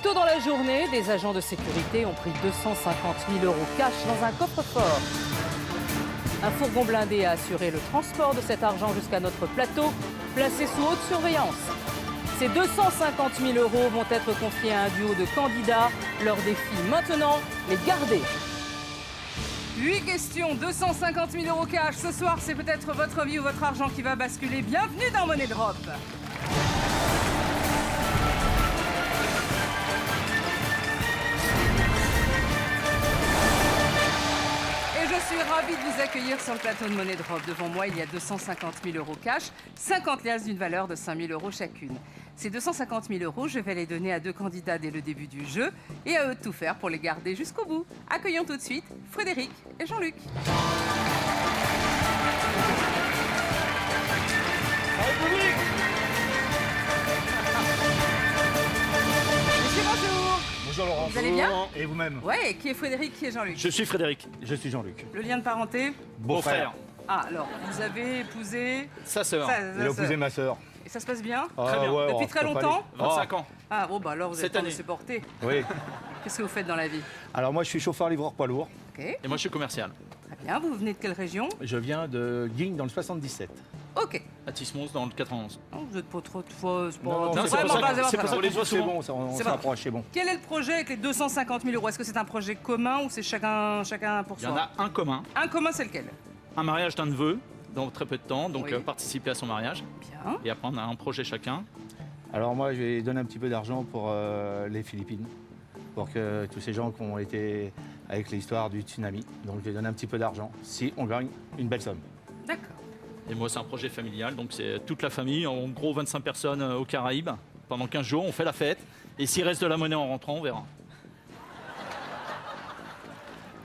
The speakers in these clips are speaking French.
tôt dans la journée, des agents de sécurité ont pris 250 000 € cash dans un coffre-fort. Un fourgon blindé a assuré le transport de cet argent jusqu'à notre plateau, placé sous haute surveillance. Ces 250 000 € vont être confiés à un duo de candidats. Leur défi maintenant, les garder. 8 questions, 250 000 € cash. Ce soir, c'est peut-être votre vie ou votre argent qui va basculer. Bienvenue dans Money Drop. Je suis ravie de vous accueillir sur le plateau de Money Drop. Devant moi, il y a 250 000 € cash, 50 liasses d'une valeur de 5 000 € chacune. Ces 250 000 €, je vais les donner à 2 candidats dès le début du jeu et à eux de tout faire pour les garder jusqu'au bout. Accueillons tout de suite Frédéric et Jean-Luc. Monsieur, bonjour. Bonjour Laurent. Vous allez bien? Et vous-même? Ouais, qui est Frédéric, qui est Jean-Luc? Je suis Frédéric. Je suis Jean-Luc. Le lien de parenté? Beau-frère. Ah, alors, vous avez épousé... Sa sœur. Il a épousé ma sœur. Et ça se passe bien? Très bien. Ouais, Depuis très longtemps? 25 ans. Ah bon, bah alors vous êtes Cette pas année. supporté. Oui. Qu'est-ce que vous faites dans la vie? Alors moi je suis chauffeur-livreur poids lourd. Ok, Et moi, je suis commercial. très bien. Vous venez de quelle région? Je viens de Guignes dans le 77. Ok. À Tismons, dans le 91. Non, vous n'êtes pas trop de fois... C'est pas, Non, c'est c'est vraiment pour ça pas que- vraiment c'est très pour ça grave. que les C'est souvent. bon, on C'est se bon. rapproche, c'est bon. Quel est le projet avec les 250 000 €? Est-ce que c'est un projet commun ou c'est chacun pour Il y en soi? a un commun. Un commun, c'est lequel? Un mariage d'un neveu, dans très peu de temps. Donc, Oui. participer à son mariage. Bien. Et après, on a un projet chacun. Alors moi je vais donner un petit peu d'argent pour les Philippines. Pour que tous ces gens qui ont été avec l'histoire du tsunami. Donc je vais donner un petit peu d'argent si on gagne une belle somme. D'accord. Et moi, c'est un projet familial. Donc, c'est toute la famille. En gros, 25 personnes aux Caraïbes. Pendant 15 jours, on fait la fête. Et s'il reste de la monnaie en rentrant, on verra.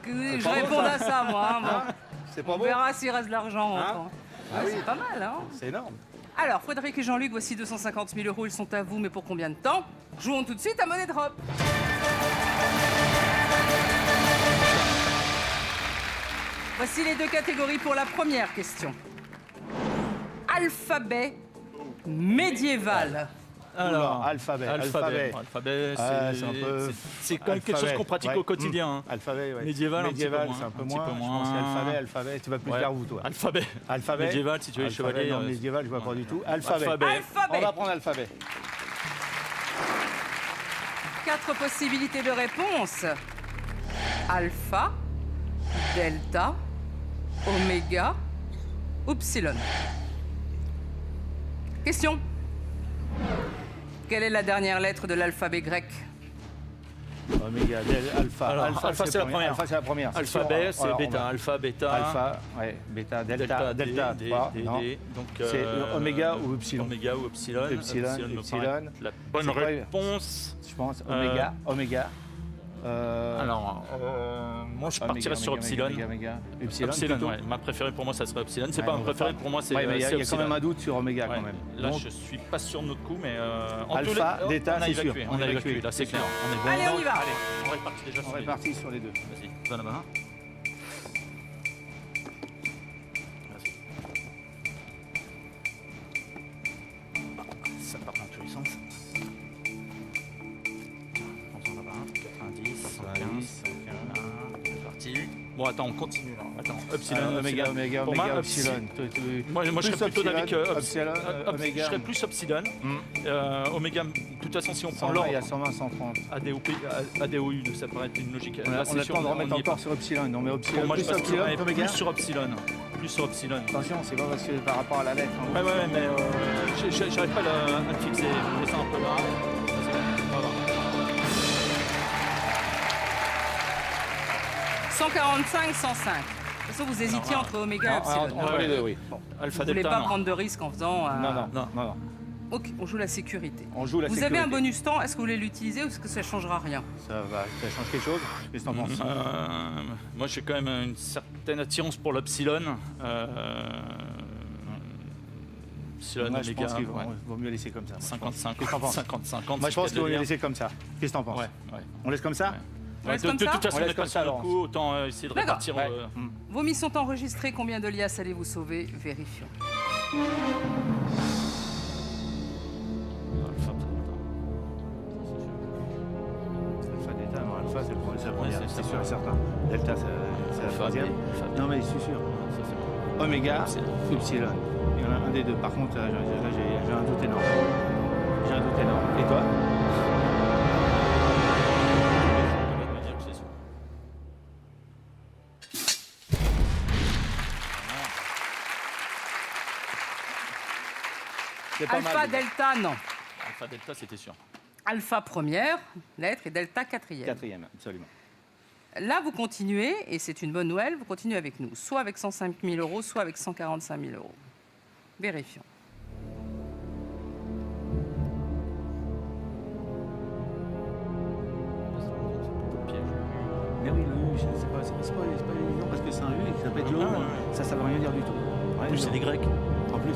Je réponds à ça, moi. Hein, bon. C'est pas On beau? verra s'il reste de l'argent. Hein? Enfin. Ah oui. C'est pas mal, hein? C'est énorme. Alors, Frédéric et Jean-Luc, voici 250 000 €. Ils sont à vous, mais pour combien de temps? Jouons tout de suite à Money Drop. Voici les 2 catégories pour la première question. Alphabet médiéval. Alors, alphabet. Alphabet, Ah, c'est un peu- c'est quand même quelque chose Alphabet, qu'on pratique ouais. au quotidien. hein. Alphabet, ouais. Médiéval, un petit peu moins, c'est un peu un petit moins. peu Je pense moins. alphabet, tu vas plus Ouais. vers vous, toi. Alphabet. Alphabet. Médiéval, si tu veux, les Alphabet, chevaliers. non, médiéval, je vois pas du tout. Alphabet. Alphabet. Alphabet. On va prendre alphabet. 4 possibilités de réponse. Alpha, delta, oméga, upsilon. Question. Quelle est la dernière lettre de l'alphabet grec? Oméga, alpha. Alors, alpha, alpha, c'est la première. Alpha, c'est la première. c'est Alphabet, sûr. c'est Alors, on bêta. va- Alpha, bêta. Alpha, ouais, bêta, delta, delta, D, 3, D, non. D. Donc, C'est oméga ou upsilon? Oméga ou epsilon. Epsilon, me epsilon. paraît La bonne C'est quoi, réponse. Je pense, oméga, oméga. Alors, moi, je partirais sur epsilon. Epsilon, Epsilon, plutôt. ouais. Ma préférée pour moi, ça serait epsilon. C'est Ouais, pas on ma va préférée pas- pour moi, c'est Ouais, mais il y a quand epsilon. même un doute sur oméga Ouais. quand même. Là, Donc, je suis pas sûr de notre coup, mais en Alpha, tous les- delta, on a c'est sûr. évacué. On a évacué. Là, c'est clair. On est bon. Allez, on y va. Allez, on répartit déjà on sur les deux. répartit sur les deux. Vas-y, va là-bas. Vas-y. Ça part dans tous les sens. On s'en va là-bas. 90, 115, 115. C'est parti. Bon, attends, on continue là. Attends, epsilon, Oméga, epsilon. oméga, Pour moi, oméga, epsilon. Moi, je serais plutôt d'avis que Epsilon, je oméga. serais plus epsilon. Oméga, de toute façon, si on prend 120, il y a l'ordre 120, 130. ADOP, ADOU, ça paraît une logique. On a Là, c'est le sûr, temps de on remettre y est encore pas. sur epsilon. Non, mais Pour epsilon, moi, je plus passe epsilon, oméga. plus sur epsilon. Plus sur epsilon. Attention, c'est pas parce que par rapport à la lettre. hein. Ouais, mais j'arrive pas à le fixer. Je mets ça un peu là. Vas-y, on va voir. 145, 105. De toute façon, vous hésitiez Alors, entre oméga et Non, epsilon. entre les deux, oui. Bon. Alpha, Vous voulez delta, pas non. prendre de risques en faisant... Non, non, Non. non, non. Ok, on joue la sécurité. On joue la Vous sécurité. avez un bonus temps, est-ce que vous voulez l'utiliser ou est-ce que ça changera rien? Ça va, ça change quelque chose? Qu'est-ce que t'en penses? Moi, j'ai quand même une certaine attirance pour l'epsilon. Epsilon, Moi, je oméga, pense qu'il ouais. vaut mieux laisser comme ça. 55, Qu'est-ce que t'en penses? 50, 50. Moi, je pense qu'il vaut mieux dire. laisser comme ça. Qu'est-ce que t'en penses? Ouais, ouais. On laisse comme ça? Ouais. On laisse de comme toute ça façon, On on laisse n'est comme pas ça, sur le Laurence. coup, autant essayer de D'accord. répartir. Ouais. Vos mises sont enregistrées, combien de liasses allez-vous sauver? Vérifions. Alpha, Alpha, c'est la première, Ouais, c'est sûr et certain. Delta, c'est la troisième. Non, mais je suis sûr. Ça, c'est bon. Oméga, Epsilon. Epsilon. Il y en a un des deux. Par contre, là, j'ai un doute énorme. J'ai un doute énorme. Et toi? Je vais me dire que c'est sûr. C'est pas Alpha, mal. delta, non. Alpha Delta, c'était sûr. Alpha première lettre et delta quatrième. Quatrième, absolument. Là, vous continuez, et c'est une bonne nouvelle, vous continuez avec nous, soit avec 105 000 euros, soit avec 145 000 euros. Vérifions. Mais oui, le U, c'est pas évident parce que c'est un U et que ça peut être long. Ouais. Ça veut rien dire du tout. En plus, c'est des Grecs. En plus.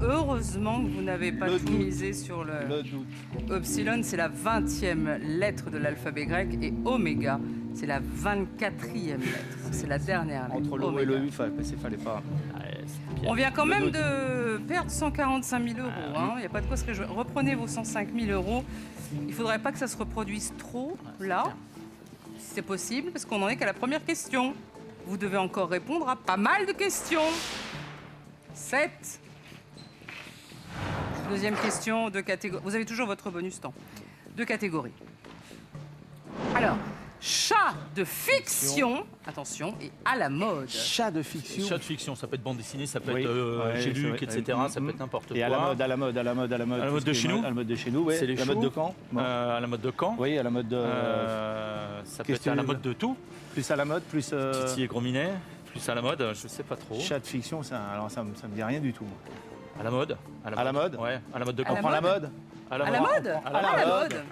Heureusement que vous n'avez pas Le tout doute. misé sur Le doute. Epsilon, c'est la 20e lettre de l'alphabet grec, et Oméga, c'est la 24e lettre. C'est la dernière lettre. Entre le O et Oméga. le U, fallait pas. Ouais, c'est bien. On vient quand Le même doute. de perdre 145 000 euros. Ah, Il n'y a pas de quoi se réjouir. Reprenez vos 105 000 euros. Il ne faudrait pas que ça se reproduise trop là, si c'est possible, parce qu'on n'en est qu'à la première question. Vous devez encore répondre à pas mal de questions. 7. Deuxième question de catégorie. Vous avez toujours votre bonus temps. Deux catégories. Alors, chat de fiction, attention, et à la mode. Chat de fiction. Chat de fiction, ça peut être bande dessinée, ça peut Oui, être ouais, chez c'est Luc, vrai. etc. Ça peut être n'importe quoi. Et à la mode. À la mode de chez nous. À la mode de chez nous, oui. C'est les La mode de choux. Caen. Non. À la mode de Caen. Oui, à la mode de. Ça peut qu'est-ce être que à la tu- mode de tout. Plus à la mode, plus. Titi et Gros Minet. Plus à la mode, je sais pas trop. Chat de fiction, alors ça me dit rien du tout. moi. À la mode. À la mode. Ouais, à la mode de À On la prend la mode. mode. À la À la mode. À la À la mode. mode.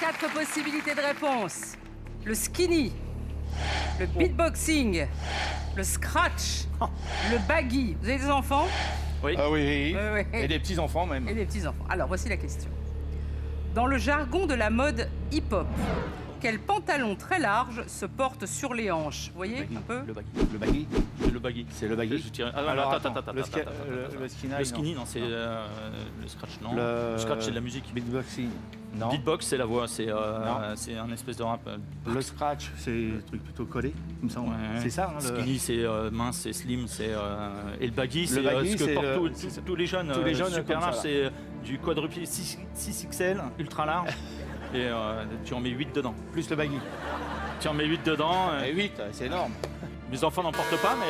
4 possibilités de réponse. Le skinny, le beatboxing, le scratch, le baggy. Vous avez des enfants? Oui. Ah oui. Oui, oui. Et des petits enfants même. Et des petits-enfants. Alors, voici la question. Dans le jargon de la mode hip-hop, quel pantalon très large se porte sur les hanches? Vous voyez Baggy. un peu? Le baggy. Le baggy. Le baggy. C'est le baggy. Je tire- Ah, non, Alors, attends, attends, attends, le attends, ski- attends, attends. le skinny, Le skinny, non, c'est le scratch, non. Le- Le scratch, c'est de la musique. Beatboxing. Non. Beatbox, c'est la voix, c'est Non. un espèce de rap. Le scratch, c'est un truc plutôt collé, comme ça. Ouais. C'est ça. Hein, le- Skinny, c'est mince, c'est slim, c'est et le baggy, c'est baggy, ce que c'est portent le- tous les jeunes. tous les jeunes super comme large, ça, c'est du quadrupied 6XL, ultra large, et tu en mets 8 dedans. Plus le baggy. Tu en mets 8 dedans. Et 8, c'est énorme. Mes enfants n'en portent pas, mais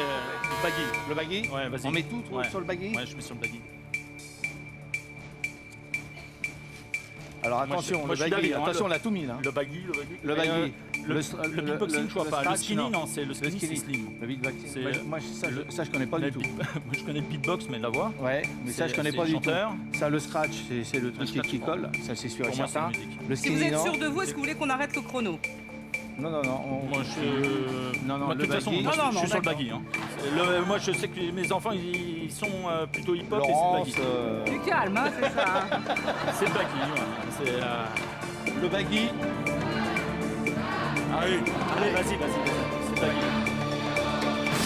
le baggy. Le baggy. Ouais, vas-y. On met tout Ouais. sur le baggy. Ouais, je mets sur le baggy. Alors Moi, attention, je le suis baggy. d'avis, hein, Attention, on a tout mis là. Le baggy, le baggy. Le Et, baggy. le beatboxing, je vois pas. Le scratch, skinny, non, c'est le skinny, c'est slim. Le beatboxing. C'est- Moi, ça, je connais pas Le du tout. beat- Moi, je connais le beatbox, mais de la voix. Ouais, mais ça, je connais C'est pas le du tout. chanteur. Ça, le scratch, c'est le truc scratch, qui bon. colle. Ça, c'est sûr et Pour moi, c'est certain. la musique. Le Si vous skinny, êtes non. sûr de vous, est-ce que vous voulez qu'on arrête le chrono? Non, non, non. Moi, Non, non, moi, de le toute façon, baggy. moi, Non, je non, suis sur le d'accord. baggy. Hein. Moi, je sais que mes enfants, ils sont plutôt hip-hop Laurence, et c'est le baggy. Du calme, hein, c'est ça. hein. C'est le baggy, ouais. C'est le baggy. Allez, vas-y. C'est le baggy.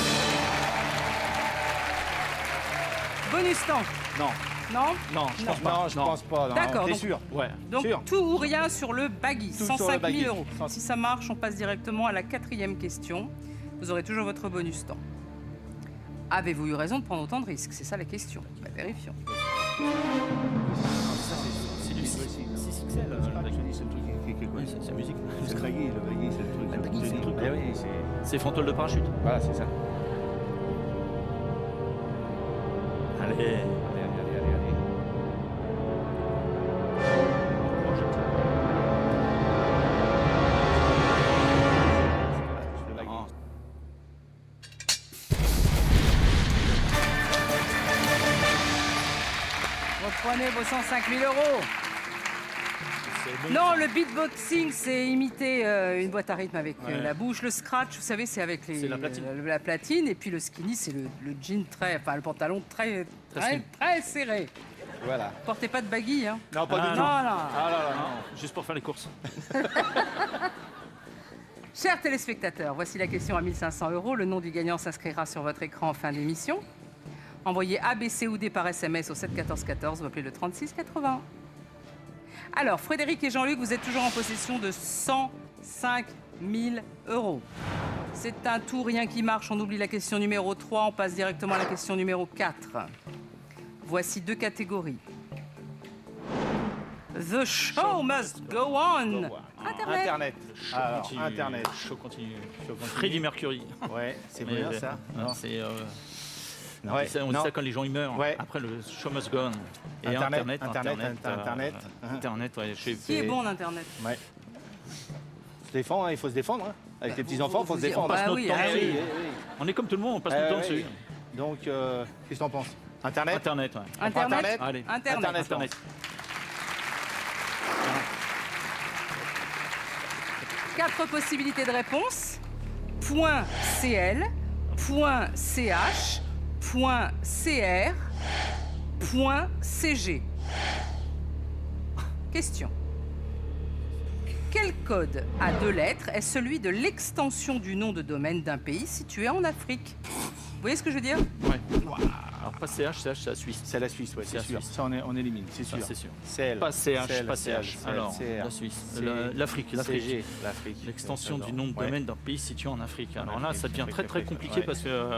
Bonus temps. Non, Non? Non, je pense pas. non, je pense pas. non. D'accord, T'es donc- sûr? Ouais. Donc Sûr. tout ou rien sur le baggy, Tout sur le 105 baggy. 000 euros. 100. Si ça marche, on passe directement à la 4e question. Vous aurez toujours votre bonus temps. Avez-vous eu raison de prendre autant de risques? C'est ça la question. Bah, vérifions. C'est du 6XL, le Le baggy. c'est le truc qui est quoi? Oui, c'est musique. C'est le baggy, le baggy, c'est le truc. Le baggy, c'est le truc, Eh ouais. oui, c'est. C'est frontole de parachute. Voilà, c'est ça. Allez. Allez, allez, allez, allez. Le baggy. Ah. Reprenez vos 105 000 euros. Non, le beatboxing, c'est imiter une boîte à rythme avec Ouais. la bouche. Le scratch, vous savez, c'est avec C'est la platine. la platine. Et puis le skinny, c'est le jean très, enfin le pantalon très Très slim. très serré. Voilà. Portez pas de baguille, hein. Non, pas du tout. Non, non. Ah là là, non. Non, juste pour faire les courses. Chers téléspectateurs, voici la question à 1 500 €. Le nom du gagnant s'inscrira sur votre écran en fin d'émission. Envoyez A, B, C ou D par SMS au 7 14 14 ou appelez le 36 80. Alors, Frédéric et Jean-Luc, vous êtes toujours en possession de 105 000 €. C'est un tout rien qui marche. On oublie la question numéro 3. On passe directement à la question numéro 4. Voici 2 catégories. The show must go on. Internet. Internet. Alors, Continue, Internet. Show continue. Show continue. Freddie Mercury. Ouais, c'est Mais, bien ça. Non. C'est, Ouais, on dit non. ça quand les gens ils meurent. Ouais. Après le show must go on. Et Internet, Internet, Internet. Internet, ouais. Qui est bon en Internet? Ouais. Se défend, hein, il faut se défendre. Hein. Avec les petits-enfants, il faut se vous- défendre. bah notre oui, temps ah dessus. oui. On est comme tout le monde, on passe notre temps dessus. Donc, qu'est-ce que t'en penses? Internet. Internet, ouais. Internet. Allez. Internet. Internet. Quatre possibilités de réponse. Point .cl, point .ch, point .cr, point .cg. Question. Quel code à 2 lettres est celui de l'extension du nom de domaine d'un pays situé en Afrique? Vous voyez ce que je veux dire? Ouais. Alors pas CH, c'est la Suisse. C'est la Suisse, ouais, C'est c'est la sûr. Suisse. Ça, on élimine, c'est Ça, sûr. c'est sûr. CL. Pas CH, CL, pas CL, CH. CL, Alors, CR. la Suisse. C'est- L'Afrique. CG, l'Afrique. L'extension du J'adore. nom de Ouais. domaine d'un pays situé en Afrique. Alors là, Afrique, ça devient très Afrique, compliqué ouais. parce que...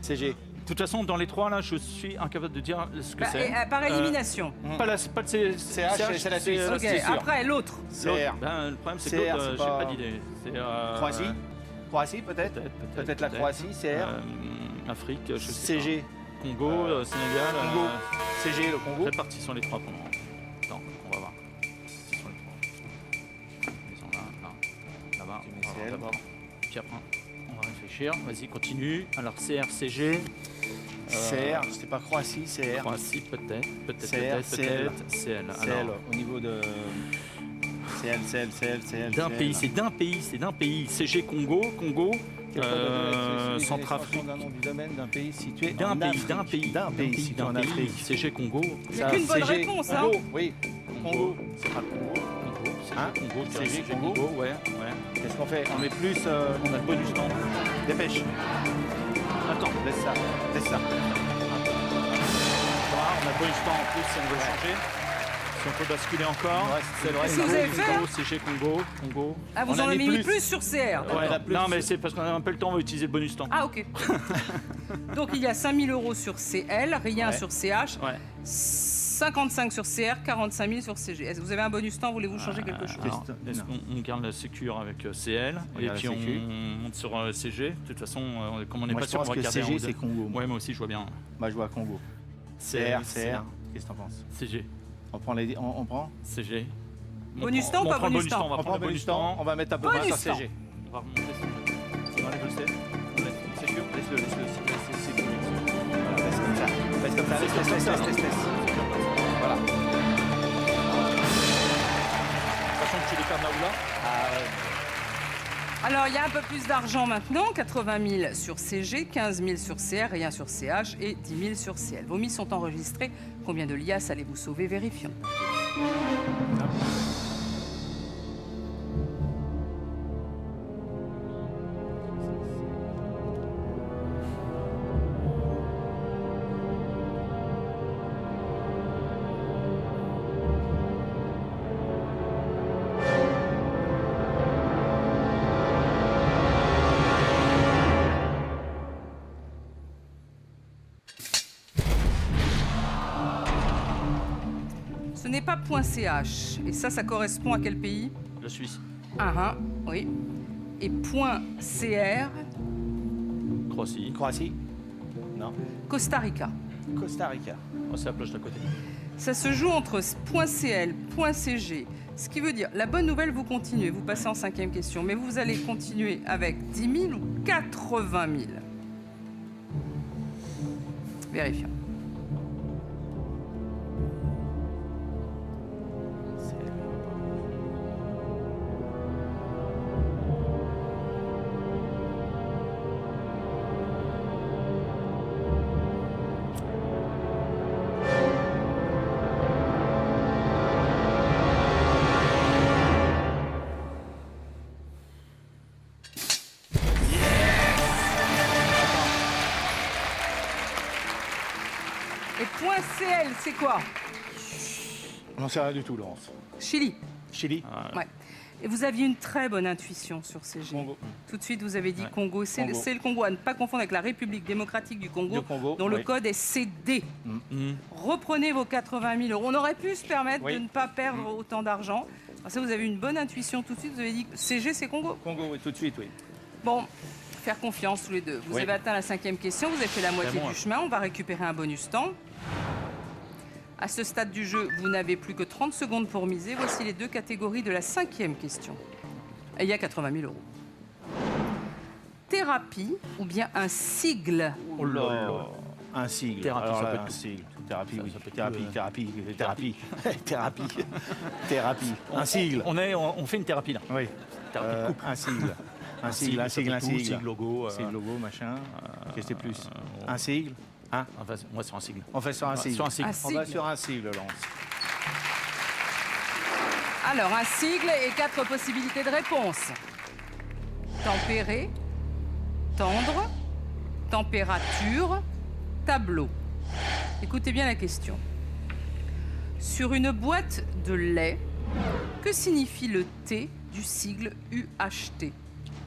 CG. de toute façon, dans les trois, là, je suis incapable de dire ce que Bah, c'est. par élimination. Pas le CH, c'est la Suisse. Ok, c'est sûr. après l'autre. CR. Ben, le problème, c'est CR, que l'autre, c'est j'ai pas- pas d'idée. C'est, Croatie. Croatie, peut-être. Peut-être la Croatie, CR. Afrique, je sais CG. pas. Congo, Sénégal. Congo. CG, le Congo. Répartis sur les trois pour le moment. Attends, on va voir. Répartis sur les trois. Ils sont là, là-bas. Tu mets On va voir CL. d'abord. Puis après, on va réfléchir. Vas-y, continue. Alors, CR, CG. CR, c'était pas Croatie, CR. Croatie, peut-être. Peut-être, CR, peut-être, peut-être. CL. CL, Alors, au niveau de. CL. d'un pays, c'est d'un pays, c'est d'un pays. CG Congo, Congo, Centrafrique. D'un nom du domaine d'un pays situé D'un en pays, Afrique. d'un pays, D'un pays situé en Afrique. CG Congo. Il n'y a qu'une bonne CG, réponse, hein. Congo, oui. Congo. C'est pas le Congo. Congo, CG Hein Congo, CG CG Congo. Congo, ouais. Qu'est-ce qu'on fait? On met plus. On a le bonus temps. Dépêche. Attends, Laisse ça. Laisse ça. voilà, on a le bonus temps en plus si on veut changer. Si on peut basculer encore. C'est le Qu'est-ce que vous avez fait, hein? CG Congo, Congo. Ah, vous On en a avez mis mis plus. plus sur CR. Ouais, en a plus. non, mais c'est parce qu'on a un peu le temps, on va utiliser le bonus temps. Ah, ok. Donc, il y a 5 000 € sur CL, rien Ouais. sur CH, Ouais. 55 sur CR, 45 000 sur CG. Est-ce que vous avez un bonus temps? Voulez-vous changer quelque chose? Alors, Non. est-ce qu'on garde la sécure avec CL On et garde puis la sécu. on monte sur CG? De toute façon, comme on n'est Moi, pas je sûr, on pense va que garder un CG, ou c'est deux. Congo. Ouais, moi aussi, je vois bien. Moi, je vois Congo. CR. Qu'est-ce que t'en penses? CG. On prend les. On prend? CG. Bonus temps ou pas bonus temps? On va On prend prendre le bonus temps. On va mettre un peu moins Bonus sur temps. CG. On va remonter CG. On enlève le CL. C'est sûr? Laisse-le. Voilà, laisse comme ça. Laisse comme ça. Laisse. Voilà. Sachant que tu les perds là ou là. Alors, il y a un peu plus d'argent maintenant, 80 000 sur CG, 15 000 sur CR, rien sur CH et 10 000 sur CL. Vos mises sont enregistrées. Combien de liasses allez-vous sauver? Vérifions. Ce n'est pas .ch. Et ça correspond à quel pays? La Suisse. Oui. Et .cr, Croatie. Croatie? Non. Costa Rica. Costa Rica. Oh, c'est la plage d'à côté. Ça se joue entre .cl, .cg. Ce qui veut dire, la bonne nouvelle, vous continuez, vous passez en 5e question. Mais vous allez continuer avec 10 000 ou 80 000. Vérifions. Daniel, c'est quoi? On n'en sait rien du tout, Laurence. Chili. Chili. Ouais. Et vous aviez une très bonne intuition sur CG. Congo. Tout de suite, vous avez dit Ouais. Congo. C'est Congo. le Congo, à ne pas confondre avec la République démocratique du Congo, dont le oui. code est CD. Reprenez vos 80 000 €. On aurait pu se permettre Oui. de ne pas perdre autant d'argent. Parce que vous avez une bonne intuition tout de suite. Vous avez dit CG, c'est Congo. Congo, oui, tout de suite, oui. Bon, faire confiance tous les deux. Vous Oui. avez atteint la 5e question. Vous avez fait la moitié bon, du chemin. On va récupérer un bonus temps. À ce stade du jeu, vous n'avez plus que 30 secondes pour miser. Voici les deux catégories de la 5e question. Et il y a 80 000 €. Thérapie ou bien un sigle? Oh là là. Un sigle. Thérapie, Alors ça là, peut être un tout. sigle. Thérapie, oui. ça peut être Thérapie, tout, thérapie, thérapie, thérapie, thérapie. Un sigle. On fait une thérapie là. Oui. Thérapie de couple. Un sigle. Un sigle, un ça sigle, fait un tout, sigle. sigle logo. Sigle logo, machin. Qu'est-ce que c'est plus? Un sigle. Hein? Moi, sur un sigle. On fait sur un Ouais, sigle. sur un sigle. On va sigle. sur un sigle, Laurence. Alors, un sigle et 4 possibilités de réponse. Tempéré, tendre, température, tableau. Écoutez bien la question. Sur une boîte de lait, que signifie le T du sigle UHT?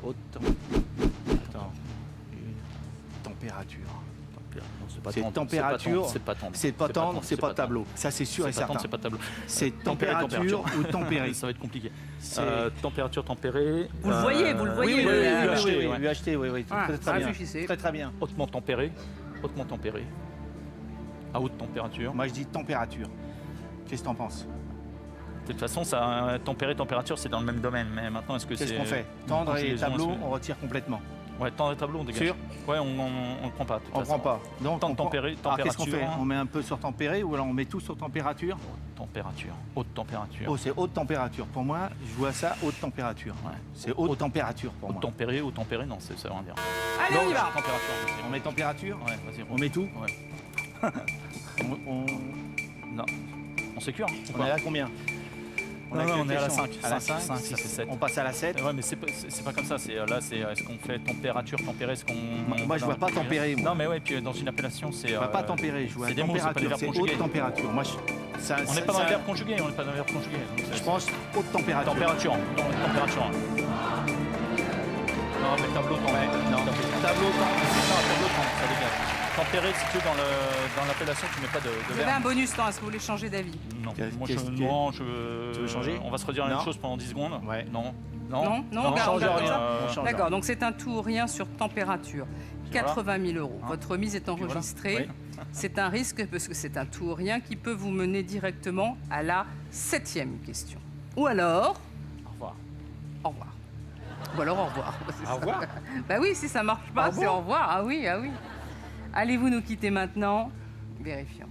Haute. Attends. Température. Non, C'est température. C'est pas tendre. C'est pas tendre, c'est pas tableau. Ça, c'est sûr et C'est pas tendre, certain. c'est pas tableau. C'est température ou tempéré. Ça va être compliqué. C'est- Température tempérée. Vous le voyez, vous le voyez. Oui, oui, le- oui, UHT, oui, ouais. UHT, oui, oui. Ah, Très, très bien. réfléchissez. Très, très bien. Hautement tempéré. Hautement tempéré. À haute température. Moi, je dis température. Qu'est-ce que t'en penses? De toute façon, ça, tempéré, température, c'est dans le même domaine. Mais maintenant, est-ce que c'est. Qu'est-ce qu'on fait? Tendre et conjugaison, tableau, est-ce que- on retire complètement. Ouais, tendre et tableau, on dégage. Sûr? Ouais, on le prend pas. de toute On façon. prend pas. Donc, Temps on prend- tempéré, Alors, qu'est-ce qu'on fait? température. On met un peu sur tempéré ou alors on met tout sur température? Température. Haute température. Oh, c'est haute température. Pour moi, je vois ça haute température. Ouais. C'est haute température pour Haute moi. tempéré ou tempéré, non, ça veut rien dire. Allez, on y va. Température. vas-y. On met température? Ouais, vas-y. On met tout? Ouais. On Non. On sécure. on est à combien? Non, non, on est à la 5. À la 5, 5, 6 et 7. On passe à la 7. Ouais, mais c'est pas comme ça. Là, c'est est-ce qu'on fait température, tempéré, est-ce qu'on. Moi, je vois pas tempéré, moi. Non, mais ouais, puis dans une appellation, c'est. Je vois pas tempéré, je vois c'est des mots, c'est pas des température. verbes C'est conjugués. haute température. Moi, On n'est pas dans les verbes conjugués, on n'est pas dans les verbes conjugués. donc Je c'est- pense haute température. Température. Température. Non, mais tableau, temps. Non. Tableau, temps. C'est ça, tableau, temps, ça dégage. Tempéré, si tu veux, dans l'appellation, tu mets pas de Vous avez un verbe. bonus temps. Est-ce que vous voulez changer d'avis? Non, Qu'est-ce- moi, qu'est-ce que- non, je. Tu veux changer? On va se redire la même Non. chose pendant 10 secondes. Ouais. Non. Non, on On garde change comme rien. ça. On change D'accord, rien. donc c'est un tout ou rien sur température. 80 000 €. Hein. Votre mise est voilà. enregistrée. Oui. C'est un risque parce que c'est un tout ou rien qui peut vous mener directement à la 7e question. Ou alors, Au revoir. au revoir. Ou alors au revoir. C'est Au revoir. ça. Bah oui, si ça marche pas, Ah c'est bon au revoir. Ah oui, ah oui. Allez-vous nous quitter maintenant? Vérifions.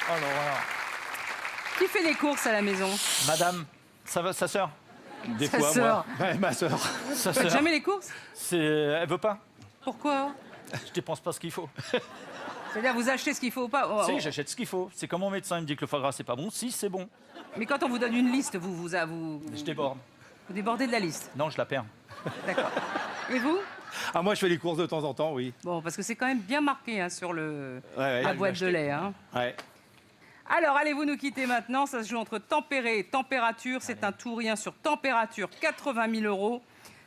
Oh l'horreur. Qui fait les courses à la maison? Madame, ça va, sa sœur? Des Sa fois, sœur. moi. Ouais, ma soeur. Sa Vous faites sœur. jamais les courses? Elle veut pas. Pourquoi? Je dépense pas ce qu'il faut. C'est-à-dire vous achetez ce qu'il faut ou pas? Oh, Si, oh. j'achète ce qu'il faut. C'est comme mon médecin, il me dit que le foie gras, c'est pas bon. Si, c'est bon. Mais quand on vous donne une liste, vous Je déborde. débordez de la liste. Non, je la perds. D'accord. Et vous? Ah, moi, je fais les courses de temps en temps, oui. Bon, parce que c'est quand même bien marqué hein, sur Ouais, la ouais. boîte de lait. Hein. Ouais. Alors, allez-vous nous quitter maintenant? Ça se joue entre tempéré et température. C'est un tout ou rien sur température, 80 000 €.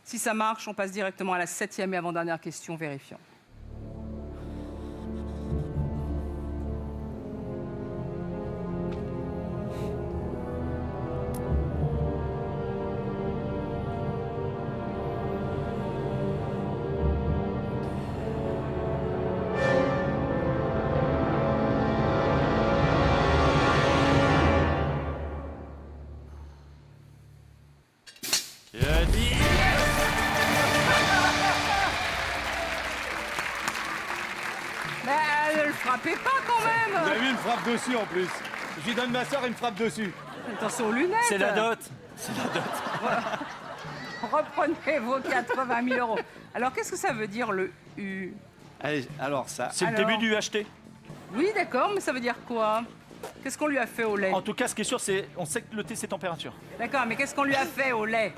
Si ça marche, on passe directement à la 7e et avant-dernière question. Vérifions. Je dis. pas quand Vous même. avez vu, il me frappe dessus en plus. Je lui donne ma soeur, il me frappe dessus. Attention aux lunettes. C'est la dot. C'est la dot. Reprenez vos 80 000 euros. Alors, qu'est-ce que ça veut dire le U? Allez, alors ça. C'est le Alors début du HT. Oui, d'accord, mais ça veut dire quoi? Qu'est-ce qu'on lui a fait au lait? En tout cas, ce qui est sûr, c'est on sait que le thé, c'est température. D'accord, mais qu'est-ce qu'on lui a fait au lait?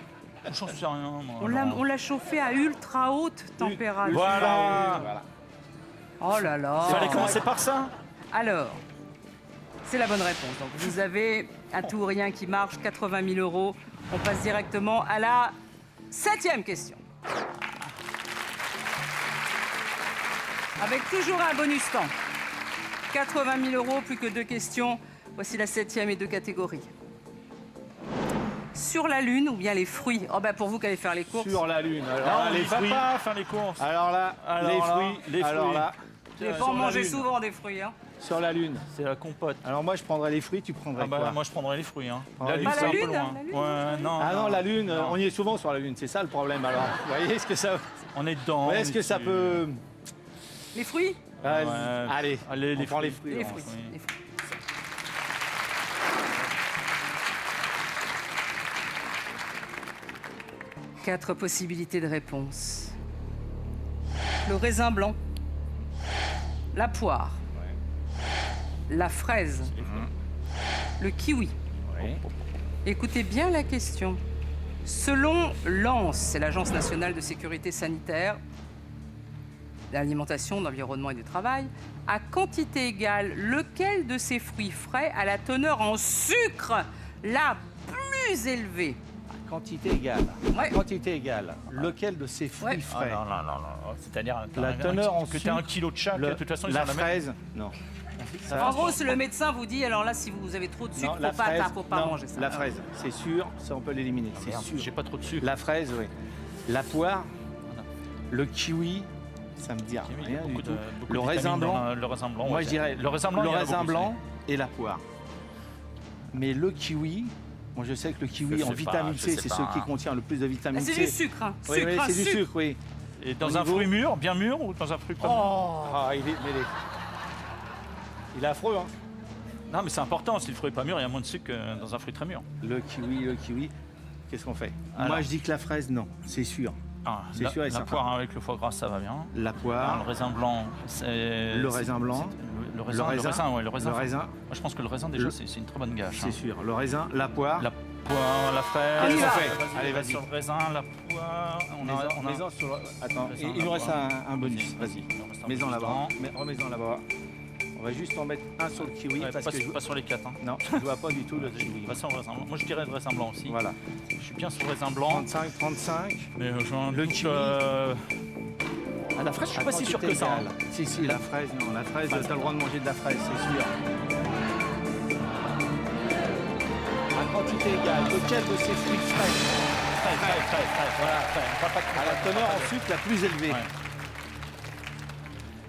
J'en sais rien, moi. On l'a chauffé à ultra haute température. Voilà. Voilà. Oh là là. Il fallait commencer par ça. Alors, c'est la bonne réponse. Donc, vous avez un tout ou rien qui marche, 80 000 euros. On passe directement à la 7e question. Avec toujours un bonus temps. 80 000 euros, plus que 2 questions. Voici la 7e et 2 catégories. Sur la Lune ou bien les fruits? Oh ben pour vous qui allez faire les courses. Sur la Lune. Alors Non, là, on les n'y va fruits. pas faire les courses. Alors là, Alors les là, fruits. les Alors fruits. là, Je vais pas sur en la manger Lune. souvent des fruits. Hein. Sur la Lune. C'est la compote. Alors moi, je prendrais les fruits, tu prendrais Ah bah, quoi? moi, je prendrais les fruits. Hein. Ah, les c'est fruits. un peu La Lune, loin. la Lune, Ouais, non. Ah non, la Lune, non. on y est souvent sur la Lune, c'est ça le problème alors. Vous voyez ce que ça. On est dedans. Ouais, on est-ce est que ça dessus. peut. Les fruits? Allez, Ouais. Allez, on les prend les fruits. fruits. Les Laurence. fruits. oui. Les fruits. Quatre possibilités de réponse. Le raisin blanc, la poire, la fraise, le kiwi. Ouais. Écoutez bien la question. Selon l'ANS, c'est l'Agence nationale de sécurité sanitaire, d'alimentation, d'environnement et du travail, à quantité égale, lequel de ces fruits frais a la teneur en sucre la plus élevée? Quantité égale. Ouais. Quantité égale. Lequel de ces fruits Ouais. frais? Ah, non. C'est-à-dire La teneur en que tu as sucre, 1 kilo de chaque, de toute façon, ils la sont la même. fraise, non. En gros, si le médecin vous dit, alors là, si vous avez trop de sucre, Non, faut pas non, manger ça. La fraise, c'est sûr, ça on peut l'éliminer, c'est Merde, sûr. J'ai pas trop de sucre. La fraise, oui. La poire, le kiwi, ça me dit Kiwi, il y a rien du beaucoup tout. de- beaucoup Le de raisin vitamines dans blanc, le raisin blanc. moi ouais. je dirais le raisin blanc, il y en a beaucoup, blanc et la poire. Mais le kiwi, moi je sais que le kiwi Je en sais vitamine pas, C, je sais c'est pas. ce qui contient le plus de Ah, vitamine c'est C. du sucre, hein. Oui, Sucre, oui, hein, c'est du sucre. sucre, oui. Et dans Au un niveau- fruit mûr, bien mûr, ou dans un fruit pas mûr? Ah, il est mêlé. Il est affreux, hein. Non, mais c'est important. Si le fruit est pas mûr, il y a moins de sucre que dans un fruit très mûr. Le kiwi, qu'est-ce qu'on fait? Alors. Moi je dis que la fraise, non, c'est sûr. Ah, C'est la, sûr et la certain. poire avec le foie gras, ça va bien. La Ah, poire, le raisin blanc, c'est. Le raisin blanc. Le raisin, ouais, le raisin. le raisin, Moi, je pense que le raisin, déjà, Le- c'est une très bonne gâche. c'est hein. sûr. Le raisin, la poire. La poire, la fraise. Qu'est-ce qu'on va. fait? Allez, vas-y. Sur le raisin, la poire. Mets-en sur le- Attends, Raisin, il nous la reste poire. un bonus. Vas-y. Il en reste un Mets-en bonus là-bas. dedans. Remets-en là-bas. On va juste en mettre un sur le kiwi Ouais, parce pas, que pas sur les 4. Hein. non, je vois pas du tout le kiwi. Pas sur le raisin blanc. Moi, je dirais le raisin blanc aussi. Voilà. Je suis bien sur le raisin blanc. 35. Mais j'ai un Le doute, kiwi. Ah, la fraise, je suis pas si sûr que ça. hein. Si, la fraise, non. La fraise, t'as le droit de manger de la fraise, c'est sûr. À quantité égale, lequel de ces fruits frais Voilà. a la teneur en sucre la plus élevée? Ouais.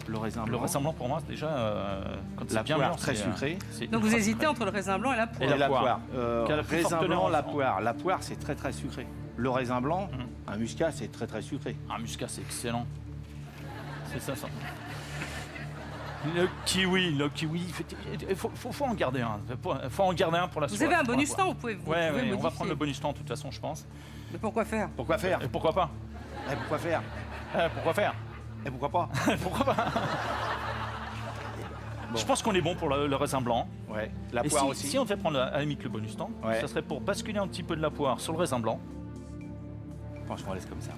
Le raisin Le blanc. raisin blanc, pour moi, déjà, quand La c'est bien poire, mûr, très c'est, sucrée. c'est Donc vous ultra hésitez sucré. entre le raisin blanc et la poire. Et la poire. Qui a la plus Raisin forte blanc, teneur la en- poire. La poire, c'est très sucré. Le raisin blanc, un muscat, c'est très sucré. Un muscat, c'est excellent. C'est ça. Le kiwi, il faut en garder un. Faut en garder un pour la Vous soirée. avez un pour la bonus boire. temps, vous pouvez, vous Ouais, pouvez on va modifier. prendre le bonus temps de toute façon, je pense. Mais pourquoi faire? Pourquoi faire? Et pourquoi pas Pourquoi faire? Pourquoi faire Et pourquoi pas? Pourquoi pas Je pense qu'on est bon pour le raisin blanc. Ouais. La Et poire si, aussi. si on devait prendre à la limite le bonus temps, Ouais. ça serait pour basculer un petit peu de la poire sur le raisin blanc. Franchement, on laisse comme ça.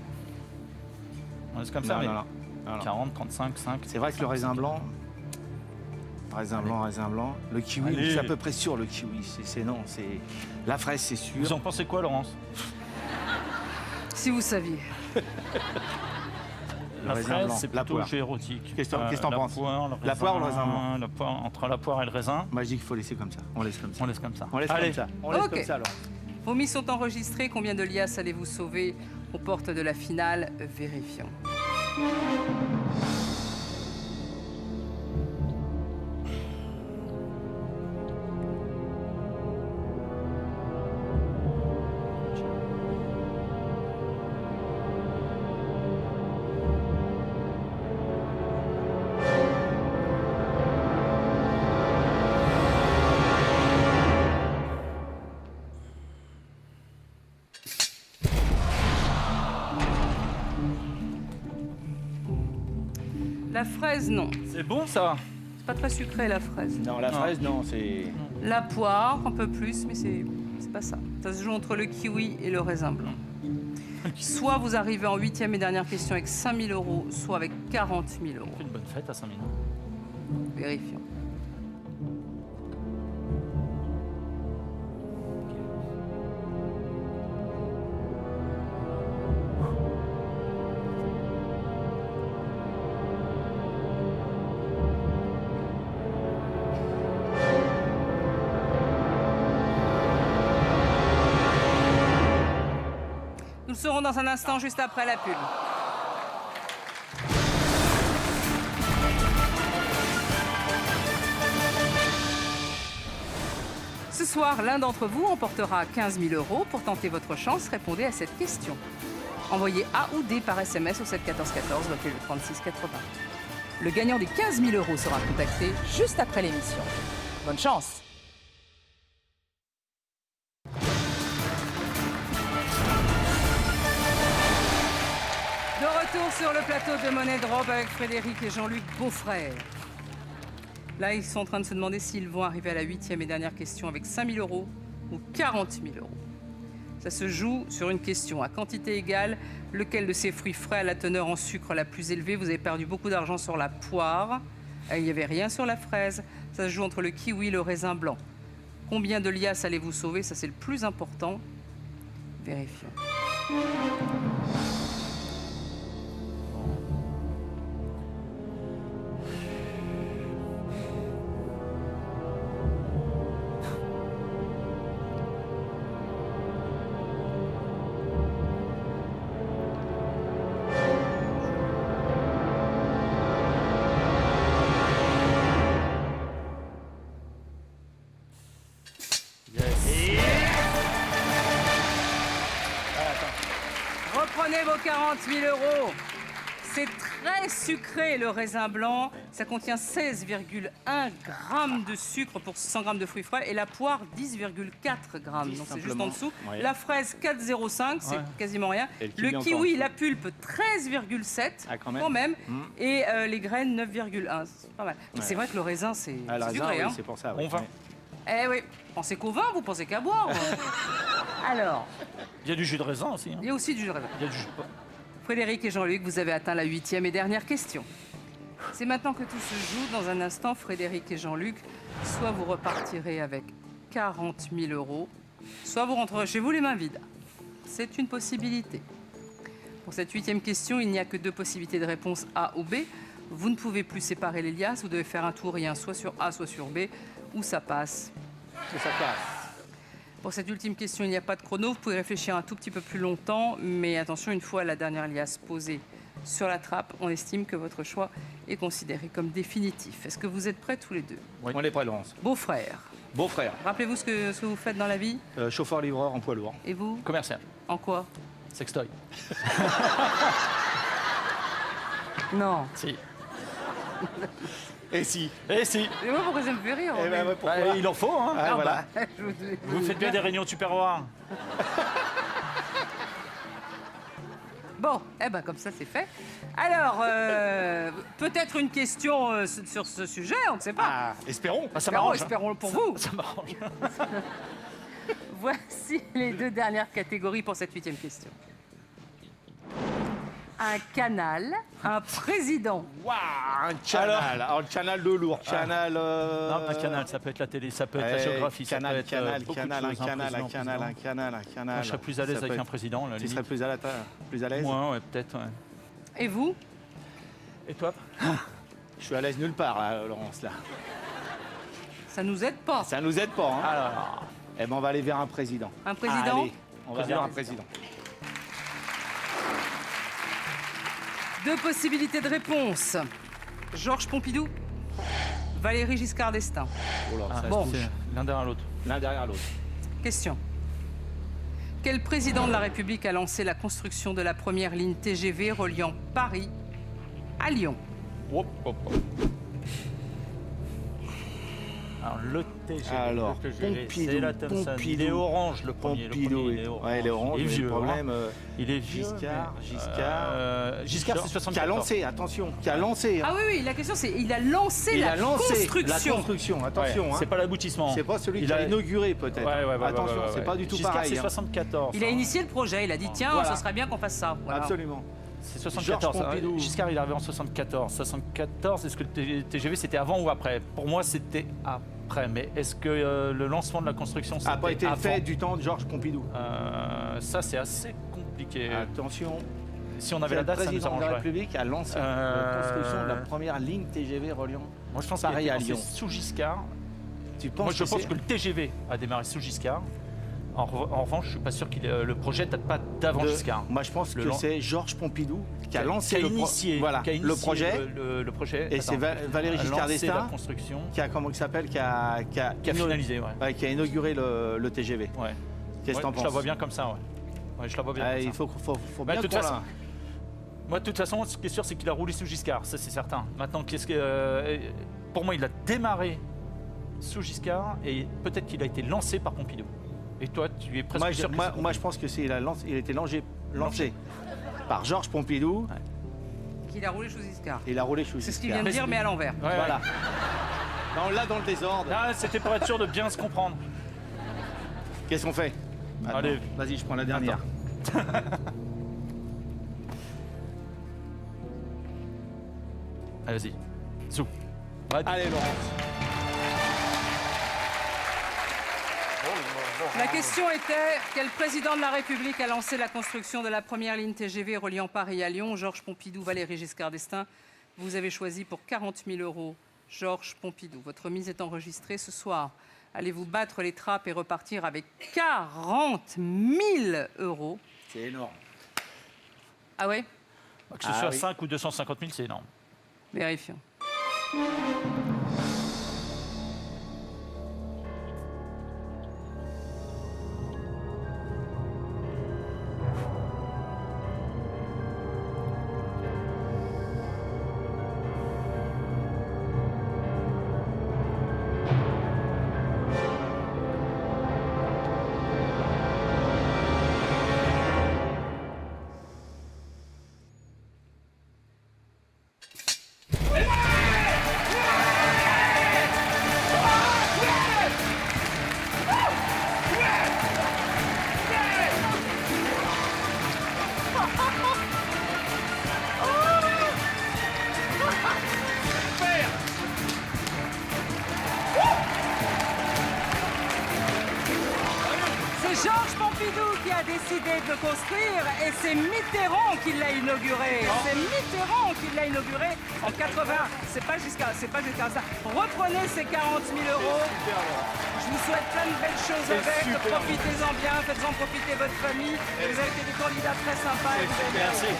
On laisse comme ça, mais non. 40, 35, 5. C'est vrai que le raisin blanc. Raisin blanc. Le kiwi, Allez. je suis à peu près sûr, le kiwi. C'est non, c'est. La fraise, c'est sûr. Vous en pensez quoi, Laurence? Si vous saviez. Le La raisin fraise, blanc, c'est la plutôt poire. érotique. Qu'est-ce que t'en la penses? Poire, le La poire ou le raisin, raisin blanc? la poire, entre la poire et le raisin, Moi, je dis qu'il faut laisser comme ça. On laisse comme ça. on laisse comme ça. On laisse Allez. comme ça. On laisse Ok. comme ça alors. Vos mises sont enregistrées. Combien de liasses allez-vous sauver aux portes de la finale? Vérifions. La fraise, non. C'est bon ça? C'est pas très sucré, la fraise. Non, la fraise, non, c'est... La poire, un peu plus, mais c'est pas ça. Ça se joue entre le kiwi et le raisin blanc. Soit vous arrivez en 8e et dernière question avec 5 000 €, soit avec 40 000 €. On fait une bonne fête à 5 000. Vérifions. Nous serons dans un instant, juste après la pub. Ce soir, l'un d'entre vous emportera 15 000 € pour tenter votre chance. Répondez à cette question. Envoyez A ou D par SMS au 7 14 14, votez le 36 80. Le gagnant des 15 000 € sera contacté juste après l'émission. Bonne chance! De retour sur le plateau de Money Drop avec Frédéric et Jean-Luc Beaufrère. Là, ils sont en train de se demander s'ils vont arriver à la 8e et dernière question avec 5 000 € ou 40 000 €. Ça se joue sur une question. À quantité égale, lequel de ces fruits frais a la teneur en sucre la plus élevée? Vous avez perdu beaucoup d'argent sur la poire. Il n'y avait rien sur la fraise. Ça se joue entre le kiwi et le raisin blanc. Combien de liasses allez-vous sauver? Ça, c'est le plus important. Vérifions. Reprenez vos 40 000 €. C'est très sucré, le raisin blanc. Ça contient 16,1 grammes de sucre pour 100 grammes de fruits frais. Et la poire, 10,4 grammes. Donc c'est juste en dessous. Ouais. La fraise, 4,05. C'est quasiment rien. Et Le kiwi, la pulpe, 13,7. Ah, quand même. Et les graines, 9,1. C'est pas mal. Mais c'est vrai que le raisin, c'est Ah, le raisin, sucré. oui, Hein. c'est pour ça. On va. Eh oui. Pensez qu'au vin, vous pensez qu'à boire. Alors, Il y a du jus de raisin aussi. Hein. il y a aussi du raisin. Il y a du jus de... Frédéric et Jean-Luc, vous avez atteint la 8e et dernière question. C'est maintenant que tout se joue. Dans un instant, Frédéric et Jean-Luc, soit vous repartirez avec 40 000 €, soit vous rentrerez chez vous les mains vides. C'est une possibilité. Pour cette 8e question, il n'y a que 2 possibilités de réponse A ou B. Vous ne pouvez plus séparer les liasses. Vous devez faire un tour et un soit sur A, soit sur B, ou ça passe. Ça casse. Pour cette ultime question, il n'y a pas de chrono. Vous pouvez réfléchir un tout petit peu plus longtemps, mais attention, une fois la dernière liasse posée sur la trappe, on estime que votre choix est considéré comme définitif. Est-ce que vous êtes prêts tous les deux? Oui. On est prêt, Laurence. Beau-frère, Beau-frère. rappelez-vous ce que vous faites dans la vie? Chauffeur-livreur en poids lourd. Et vous? Commercial. En quoi? Sextoy. Non. Si. Et si. Eh si. Et moi, pourquoi ça me fait rire? Eh ben, ouais, pourquoi Bah, il en faut, hein. Ah, voilà. Vous faites bien des réunions de tupperware. Bon, eh ben comme ça c'est fait. Alors, peut-être une question sur ce sujet, on ne sait pas. Ah, espérons. Ah, ça m'arrange. hein. Espérons-le pour vous. Ça m'arrange. Voici les 2 dernières catégories pour cette 8e question. Un canal, un président. Waouh, un canal. Alors, le canal de lourd. Canal. Non, un canal, ça peut être la télé, ça peut être la géographie, ça peut Canal, être canal, beaucoup de canal, choses, un hein, canal, président, un canal, un président. canal, un canal. Moi, je serais plus à l'aise avec un président, la Tu serais limite. plus à l'aise? Ouais, peut-être, ouais. Et vous? Et toi? Je suis à l'aise nulle part, là, Laurence, là. Ça nous aide pas. Ça nous aide pas, hein? Alors, Eh ben, on va aller vers un président. Un président? Allez, on va vers un président. 2 possibilités de réponse. Georges Pompidou, Valéry Giscard d'Estaing. Oh là, ça bon. se touche. l'un derrière l'autre. L'un derrière l'autre. Question. Quel président de la République a lancé la construction de la première ligne TGV reliant Paris à Lyon? Hop, hop, hop. Alors, le TGV, Alors, le TGV, Pompidou, c'est la Thomson. Pompidou. Il est orange, le premier. Pompidou, il est orange. ouais, il est orange, Il est mais vieux. le problème, Il est vieux. Giscard, c'est 74. qui a lancé, attention, qui a lancé. Hein. Ah oui, la question c'est il a lancé Il la a lancé construction. la construction, attention. Ouais, hein. c'est pas l'aboutissement. C'est pas celui qui a inauguré peut-être. Attention, c'est pas du tout Giscard, pareil. c'est hein. 74. Il a initié le projet, il a dit tiens, Voilà. ce serait bien qu'on fasse ça. Voilà. Absolument. C'est 74. Georges Pompidou. Giscard, il est arrivé en 74. 74, est-ce que le TGV c'était avant ou après? Pour moi, c'était après. Mais est-ce que le lancement de la construction c'était A pas été avant? fait du temps de Georges Pompidou. Ça, c'est assez compliqué. Attention. Si on avait la date, ça nous Le président de la arrangerait. République a lancé la construction de la première ligne TGV reliant. Moi, je pense Paris qu'il a à été lancé Lyon. sous Giscard. Tu penses Moi, je pense c'est- que le TGV a démarré sous Giscard. En revanche, je suis pas sûr que le projet date pas d'avant de- Giscard. Moi, je pense Le que lan- c'est Georges Pompidou qui a lancé qui a le initié, voilà, qui a le initié projet, le projet. et c'est Valéry a Giscard lancé d'Estaing la construction, qui a comment il s'appelle, qui a finalisé. Ouais. ouais, qui a inauguré le TGV. Ouais. Qu'est-ce que t'en Je penses? la vois bien comme ça. Ouais. Ouais, je la vois bien. Ah, comme il ça. faut Bah, bien de toute qu'on façon, la- Moi, de toute façon, ce qui est sûr, c'est qu'il a roulé sous Giscard, ça c'est certain. Maintenant, qu'est-ce que, pour moi, il a démarré sous Giscard et peut-être qu'il a été lancé par Pompidou. Et toi, tu es presque Moi, sûr que c'est moi, je pense que il a été lancé par Georges Pompidou Qu'il a roulé sous Giscard. et il a roulé sous C'est ce qu'il Giscard. vient de dire, mais à l'envers. Ouais, ouais. Voilà. Non, là, dans le désordre. Ah, c'était pour être sûr de bien se comprendre. Qu'est-ce qu'on fait? Maintenant, Allez. vas-y, je prends la dernière. Allez, vas-y. Zou. Ouais, Allez, Laurence. La question était quel président de la République a lancé la construction de la première ligne TGV reliant Paris à Lyon? Georges Pompidou, Valéry Giscard d'Estaing. Vous avez choisi pour 40 000 € Georges Pompidou. Votre mise est enregistrée ce soir. Allez-vous battre les trappes et repartir avec 40 000 €? C'est énorme. Ah ouais? que ce Ah soit oui. 5 ou 250 000, c'est énorme. Vérifions. C'est Georges Pompidou qui a décidé de le construire et c'est Mitterrand qui l'a inauguré. C'est Mitterrand qui l'a inauguré en 80. C'est pas jusqu'à ça. Reprenez ces 40 000 €. Je vous souhaite plein de belles choses avec. Profitez-en bien, faites-en profiter votre famille. Vous avez été des candidats très sympas. Et vous avez Merci.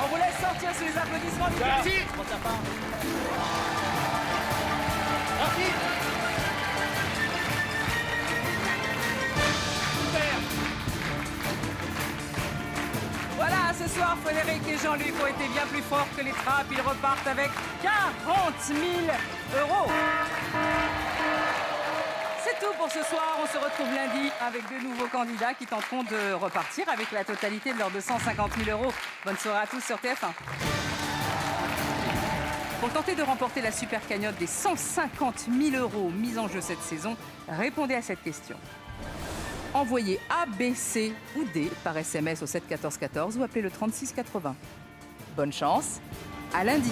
On vous laisse sortir sous les applaudissements du public. Voilà, ce soir, Frédéric et Jean-Luc ont été bien plus forts que les trappes. Ils repartent avec 40 000 €. C'est tout pour ce soir. On se retrouve lundi avec de nouveaux candidats qui tenteront de repartir avec la totalité de leurs 250 000 €. Bonne soirée à tous sur TF1. Pour tenter de remporter la super cagnotte des 150 000 € mise en jeu cette saison, répondez à cette question. Envoyez A, B, C ou D par SMS au 7 14 14 ou appelez le 36 80. Bonne chance, à lundi.